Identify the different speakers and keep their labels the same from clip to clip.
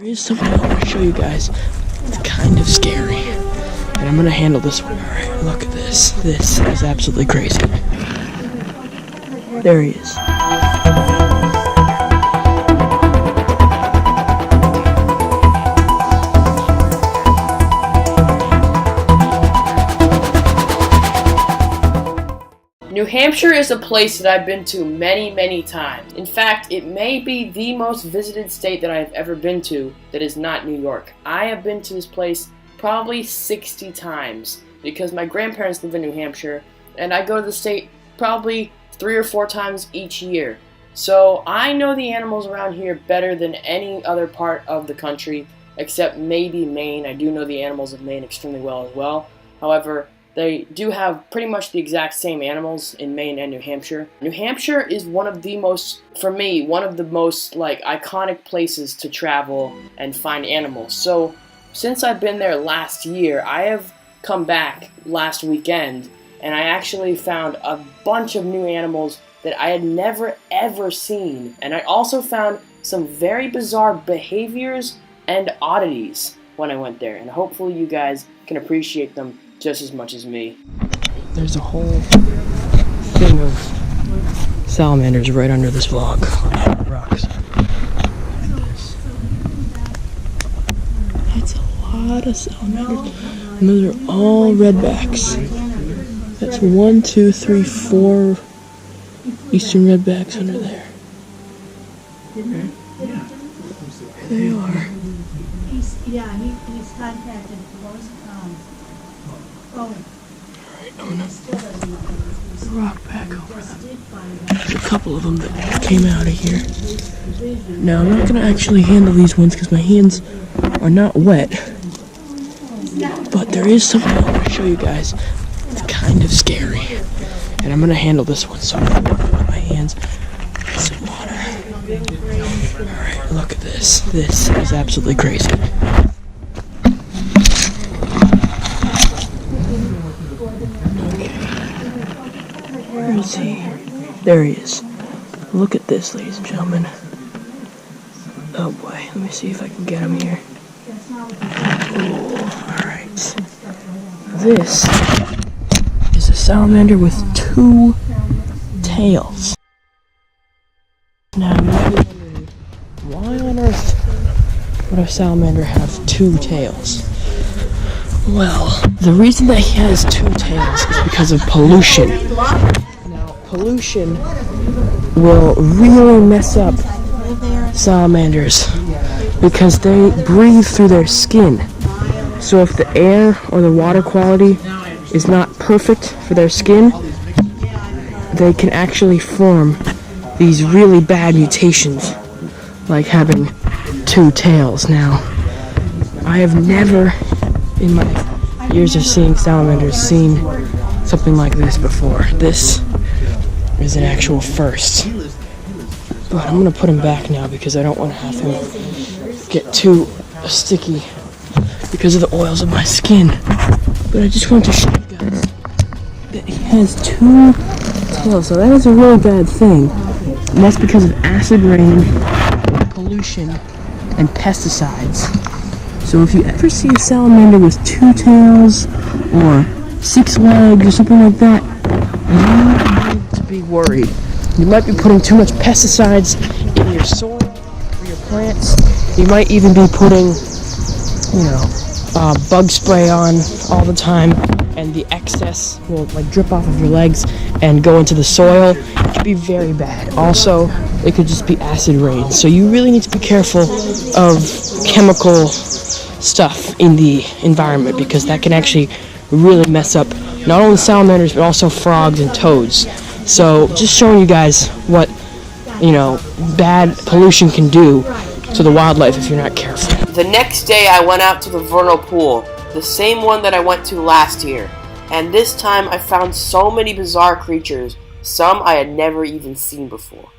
Speaker 1: There is something I want to show you guys. It's kind of scary. And I'm gonna handle this one. Alright, look at this. This is absolutely crazy. There he is.
Speaker 2: New Hampshire is a place that I've been to many times. In fact, it may be the most visited state that I've ever been to that is not New York. I have been to this place probably 60 times because my grandparents live in New Hampshire and I go to the state probably 3 or 4 times each year. So I know the animals around here better than any other part of the country except maybe Maine. I do know the animals of Maine extremely well as well. However, they do have pretty much the exact same animals in Maine and New Hampshire. New Hampshire is one of the most, for me, one of the most like iconic places to travel and find animals. So since I've been there last year, I have come back last weekend and I actually found a bunch of new animals that I had never ever seen. And I also found some very bizarre behaviors and oddities when I went there. And hopefully you guys can appreciate them just as much as me.
Speaker 1: There's a whole thing of salamanders right under this vlog. Rocks. That's a lot of salamanders. And those are all redbacks. That's 1, 2, 3, 4 eastern redbacks under there. Here they are.
Speaker 3: He's contacted most
Speaker 1: Alright, I'm gonna rock back over them. There's a couple of them that came out of here. Now, I'm not gonna actually handle these ones because my hands are not wet. But there is something I want to show you guys. It's kind of scary. And I'm gonna handle this one, so I'm gonna put my hands in some water. Alright, look at this. This is absolutely crazy. Where is he? There he is. Look at this, ladies and gentlemen. Oh boy, let me see if I can get him here. Alright. This is a salamander with 2 tails. Now, you might be wondering, why on earth would a salamander have 2 tails? Well, the reason that he has 2 tails is because of pollution. Now, pollution will really mess up salamanders because they breathe through their skin. So if the air or the water quality is not perfect for their skin, they can actually form these really bad mutations, like having 2 tails. Now, I have never in my years of seeing salamanders seen something like this before. This is an actual first. But I'm gonna put him back now because I don't want to have him get too sticky because of the oils of my skin. But I just want to show you guys that he has 2 tails, so that is a really bad thing. And that's because of acid rain, pollution, and pesticides. So if you ever see a salamander with 2 tails or 6 legs or something like that, you need to be worried. You might be putting too much pesticides in your soil for your plants. You might even be putting, bug spray on all the time, and the excess will drip off of your legs and go into the soil. It could be very bad. Also, it could just be acid rain. So you really need to be careful of chemical stuff in the environment because that can actually really mess up not only salamanders but also frogs and toads. So just showing you guys what bad pollution can do to the wildlife if you're not careful.
Speaker 2: The next day I went out to the vernal pool, the same one that I went to last year, and this time I found so many bizarre creatures, some I had never even seen before.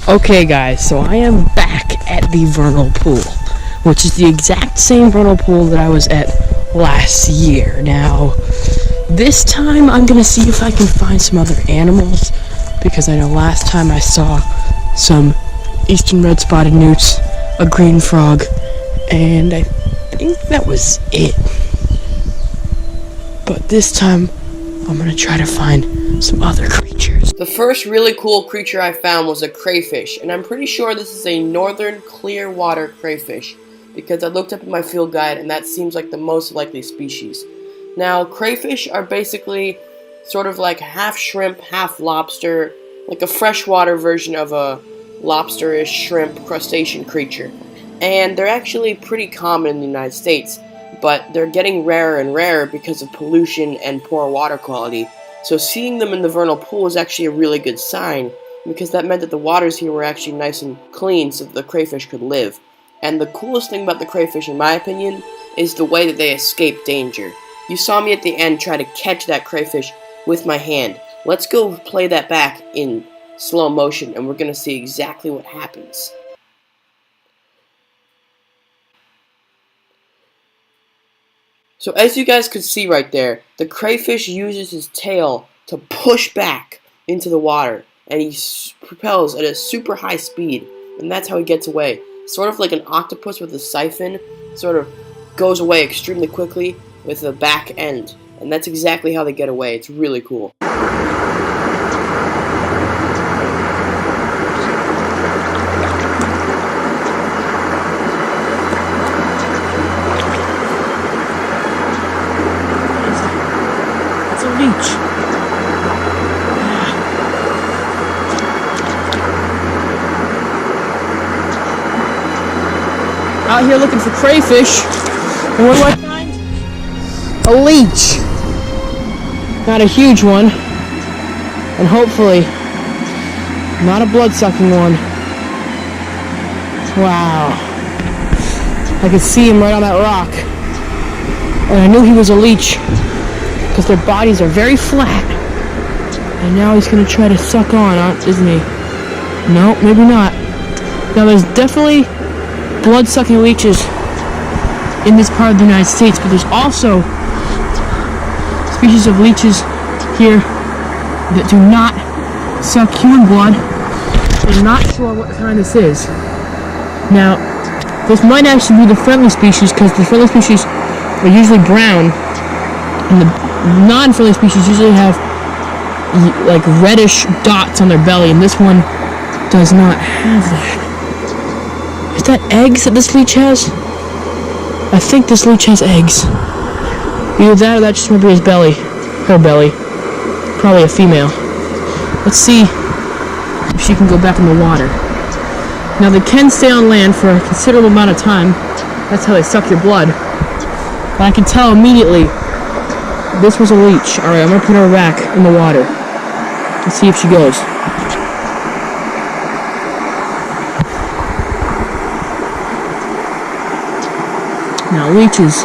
Speaker 1: Okay guys, so I am back at the vernal pool, which is the exact same vernal pool that I was at last year. Now, this time I'm gonna see if I can find some other animals, because I know last time I saw some eastern red-spotted newts, a green frog, And I think that was it. But this time, I'm gonna try to find some other creatures.
Speaker 2: The first really cool creature I found was a crayfish, and I'm pretty sure this is a northern clear water crayfish, because I looked up in my field guide and that seems like the most likely species. Now, crayfish are basically sort of like half shrimp, half lobster, like a freshwater version of a lobsterish shrimp crustacean creature. And they're actually pretty common in the United States, but they're getting rarer and rarer because of pollution and poor water quality. So seeing them in the vernal pool is actually a really good sign, because that meant that the waters here were actually nice and clean so that the crayfish could live. And the coolest thing about the crayfish, in my opinion, is the way that they escape danger. You saw me at the end try to catch that crayfish with my hand. Let's go play that back in slow motion and we're going to see exactly what happens. So as you guys could see right there, the crayfish uses his tail to push back into the water, and he propels at a super high speed, and that's how he gets away. Sort of like an octopus with a siphon, sort of goes away extremely quickly with a back end, and that's exactly how they get away. It's really cool.
Speaker 1: Beach. Out here looking for crayfish, and what do I find? A leech. Not a huge one, and hopefully not a blood-sucking one. Wow. I could see him right on that rock, and I knew he was a leech because their bodies are very flat. And now he's going to try to suck on, isn't he? No, maybe not. Now there's definitely blood-sucking leeches in this part of the United States, but there's also species of leeches here that do not suck human blood. I'm not sure what kind this is. Now, this might actually be the friendly species, because the friendly species are usually brown, and the non-friendly species usually have like reddish dots on their belly, and this one does not have that. Is that eggs that this leech has? I think this leech has eggs. Either that or that just might be his belly. Her belly. Probably a female. Let's see if she can go back in the water. Now they can stay on land for a considerable amount of time. That's how they suck your blood. But I can tell immediately this was a leech. Alright, I'm going to put her back in the water. Let's see if she goes. Now leeches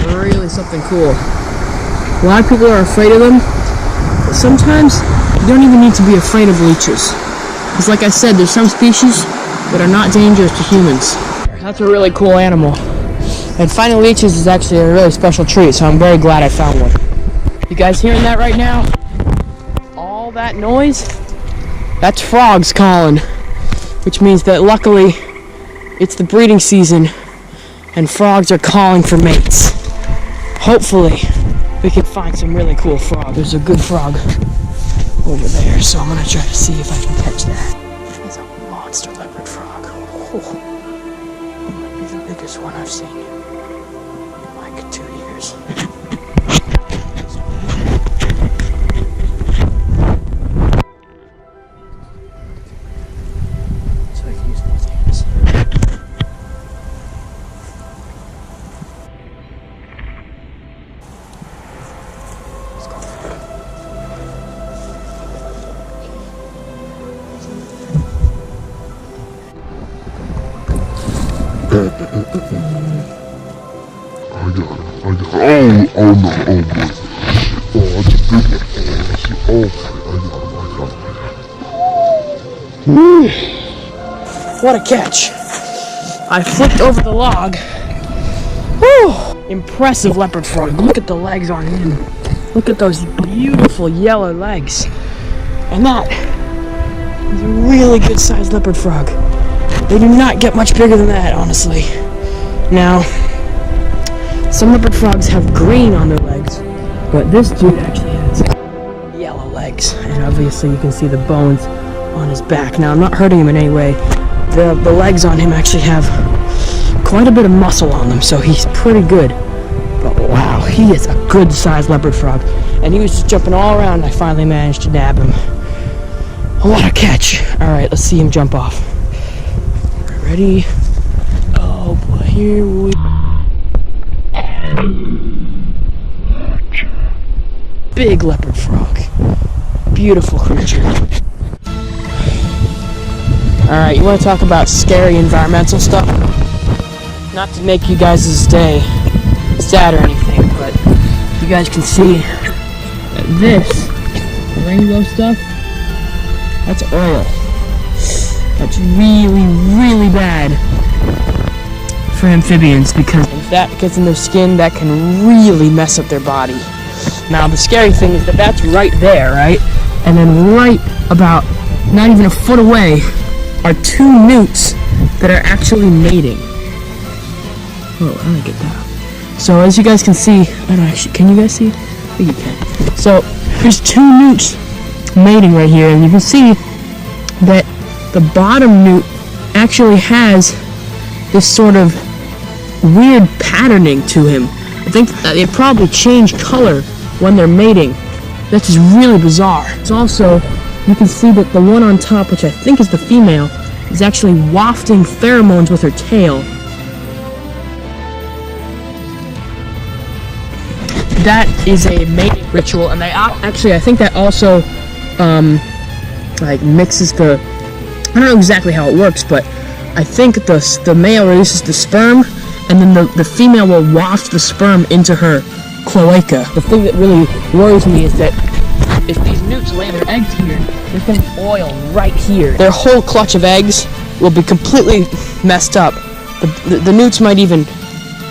Speaker 1: are really something cool. A lot of people are afraid of them, but sometimes you don't even need to be afraid of leeches. Because like I said, there's some species that are not dangerous to humans. That's a really cool animal. And finding leeches is actually a really special treat, so I'm very glad I found one. You guys hearing that right now? All that noise? That's frogs calling. Which means that luckily, it's the breeding season, and frogs are calling for mates. Hopefully, we can find some really cool frog. There's a good frog over there, so I'm gonna try to see if I can catch that. It's a monster leopard frog. Oh, it might be the biggest one I've seen in like 2 years. So I can use both hands. Let's go. What a catch. I flipped over the log. Whew. Impressive leopard frog. Look at the legs on him. Look at those beautiful yellow legs. And that is a really good sized leopard frog. They do not get much bigger than that, honestly. Now, some leopard frogs have green on their legs, but this dude actually has yellow legs, and obviously you can see the bones on his back. Now, I'm not hurting him in any way. The legs on him actually have quite a bit of muscle on them, so he's pretty good. But wow, he is a good-sized leopard frog, and he was just jumping all around, and I finally managed to nab him. What a catch! Alright, let's see him jump off. Ready? Oh boy, here we... Big leopard frog. Beautiful creature. Alright, you want to talk about scary environmental stuff? Not to make you guys' day sad or anything, but you guys can see that this rainbow stuff, that's oil. That's really, really bad for amphibians, because if that gets in their skin, that can really mess up their body. Now, the scary thing is that that's right there, right? And then right about, not even a foot away, are two newts that are actually mating. Oh, how do I get that? So as you guys can see, I don't actually, can you guys see? I think you can. So there's two newts mating right here, and you can see that the bottom newt actually has this sort of weird patterning to him. I think that they probably change color when they're mating. That's just really bizarre. It's also, you can see that the one on top, which I think is the female, is actually wafting pheromones with her tail. That is a mating ritual, and they actually, I think that also like mixes the, I don't know exactly how it works, but I think the male releases the sperm, and then the female will waft the sperm into her cloaca. The thing that really worries me is that if these newts lay their eggs here, there's going to be oil right here. Their whole clutch of eggs will be completely messed up. The newts might even,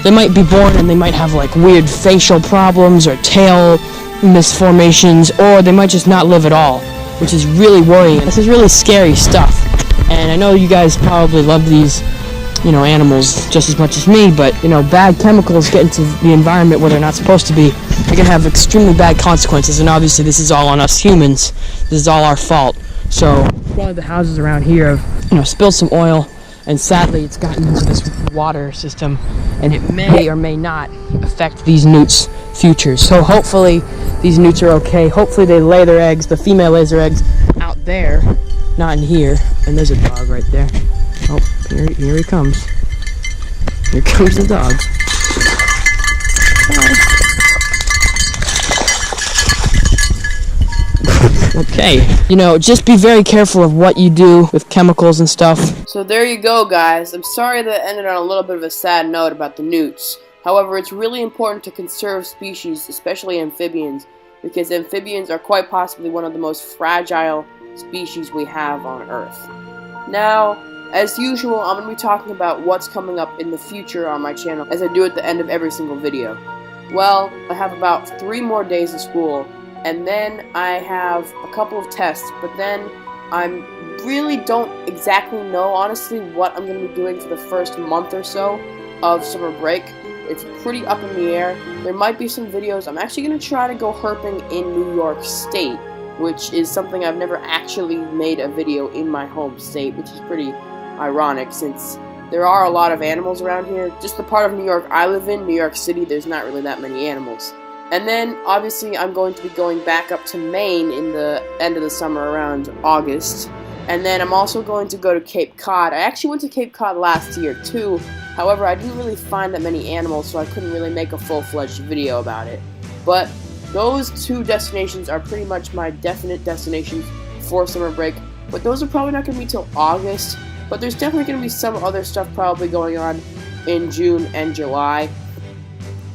Speaker 1: they might be born and they might have like weird facial problems or tail misformations, or they might just not live at all, which is really worrying. This is really scary stuff, and I know you guys probably love these, you know, animals just as much as me, but, you know, bad chemicals get into the environment where they're not supposed to be. They can have extremely bad consequences, and obviously this is all on us humans. This is all our fault. So, one of the houses around here have, you know, spilled some oil, and sadly it's gotten into this water system, and it may or may not affect these newts' futures. So hopefully these newts are okay. Hopefully they lay their eggs, the female lays their eggs out there, not in here. And there's a dog right there. Oh, here he comes. Here comes the dog. Okay, you know, just be very careful of what you do with chemicals and stuff.
Speaker 2: So there you go, guys. I'm sorry that it ended on a little bit of a sad note about the newts. However, it's really important to conserve species, especially amphibians, because amphibians are quite possibly one of the most fragile species we have on Earth. Now, as usual, I'm going to be talking about what's coming up in the future on my channel, as I do at the end of every single video. Well, I have about 3 more days of school, and then I have a couple of tests, but then I really don't exactly know, honestly, what I'm going to be doing for the first month or so of summer break. It's pretty up in the air. There might be some videos. I'm actually going to try to go herping in New York State, which is something I've never actually made a video in my home state, which is pretty ironic since there are a lot of animals around here. Just the part of New York I live in, New York City, there's not really that many animals. And then, obviously, I'm going to be going back up to Maine in the end of the summer around August. And then I'm also going to go to Cape Cod. I actually went to Cape Cod last year, too. However, I didn't really find that many animals, so I couldn't really make a full-fledged video about it. But those 2 destinations are pretty much my definite destinations for summer break. But those are probably not going to be till August. But there's definitely going to be some other stuff probably going on in June and July.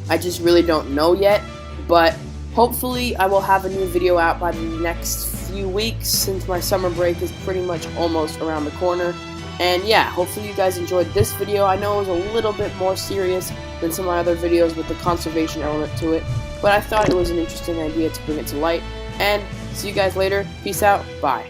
Speaker 2: I just really don't know yet. But hopefully I will have a new video out by the next few weeks, since my summer break is pretty much almost around the corner. And yeah, hopefully you guys enjoyed this video. I know it was a little bit more serious than some of my other videos with the conservation element to it, but I thought it was an interesting idea to bring it to light. And see you guys later. Peace out. Bye.